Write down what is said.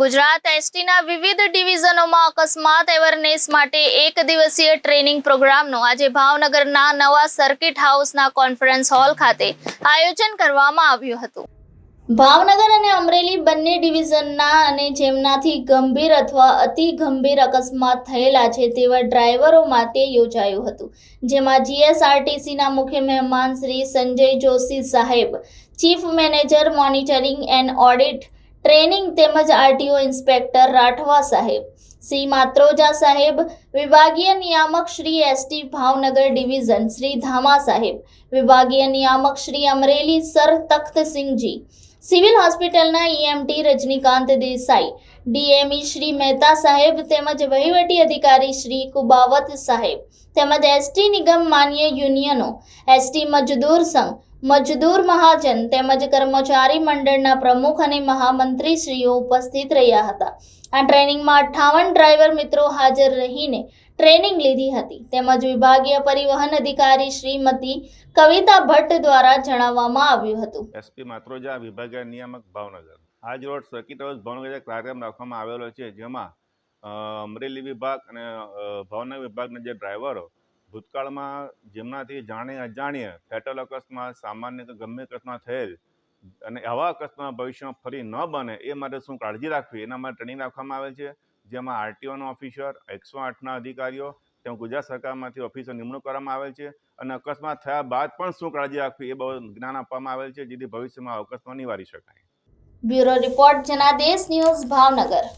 ગુજરાત એસટીના વિવિધ ડિવિઝનોમાં અકસ્માત અવેરનેસ માટે એક દિવસીય ટ્રેનિંગ પ્રોગ્રામનું આજે ભાવનગરના નવા સર્કિટ હાઉસના કોન્ફરન્સ હોલ ખાતે આયોજન કરવામાં આવ્યું હતું। ભાવનગર અને અમરેલી બંને ડિવિઝનના અને જેમનાથી ગંભીર અથવા અતિ ગંભીર અકસ્માત થયેલા છે તેવા ડ્રાઈવરો માટે યોજાયું હતું, જેમાં જીએસઆરટીસીના મુખ્ય મહેમાન શ્રી સંજય જોશી સાહેબ, chief manager monitoring and audit training તેમજ આરટીઓ ઇન્સ્પેક્ટર રાઠવા સાહેબ, શ્રી માત્રોજા સાહેબ, વિભાગીય નિયામક શ્રી એસટી ભાવનગર ડિવિઝન શ્રી ધામા સાહેબ, વિભાગીય નિયામક શ્રી અમરેલી સર તખ્તસિંહજી, સિવિલ હોસ્પિટલના ઈએમટી રજનીકાંત દેસાઈ, ડીએમઈ શ્રી મહેતા સાહેબ તેમજ વહીવટી અધિકારી શ્રી કુબાવત સાહેબ તેમજ એસટી નિગમ માન્ય યુનિયનો, એસટી મજદૂર સંઘ, મજદૂર મહાજન તેમજ કર્મચારી મંડળના પ્રમુખ અને મહામંત્રીશ્રીઓ ઉપસ્થિત રહ્યા હતા। આ ટ્રેનિંગમાં 58 ડ્રાઈવર મિત્રો હાજર રહીને ટ્રેનિંગ લીધી હતી તેમજ વિભાગીય પરિવહન અધિકારી શ્રીમતી કવિતા ભટ્ટ દ્વારા જણાવવામાં આવ્યું હતું। એસપી માત્રોજા, વિભાગીય નિયામક ભાવનગર, આજ રોડ સર્કિટ હાઉસ ભાવનગર કાર્યક્રમ રાખવામાં આવેલો છે, જેમાં અમરેલી વિભાગ અને ભાવનગર વિભાગના જે ડ્રાઈવરો ભૂતકાળમાં જેમનાથી જાણે અજાણ્ય ફેટલ અકસ્માત, સામાન્ય કે ગંભીર અકસ્માત થયેલ અને આવા અકસ્માત ભવિષ્યમાં ફરી ન બને એ માટે શું કાળજી રાખવી એના માટે ટ્રેનિંગ રાખવામાં આવે છે, જેમાં આરટીઓના ઓફિસર, 108ના અધિકારીઓ તેમજ ગુજરાત સરકારમાંથી ઓફિસર નિમણૂક કરવામાં આવેલ છે અને અકસ્માત થયા બાદ પણ શું કાળજી રાખવી એ બહુ જ્ઞાન આપવામાં આવેલ છે, જેથી ભવિષ્યમાં અકસ્માત નિવારી શકાય। Bureau report Janadesh news Bhavnagar.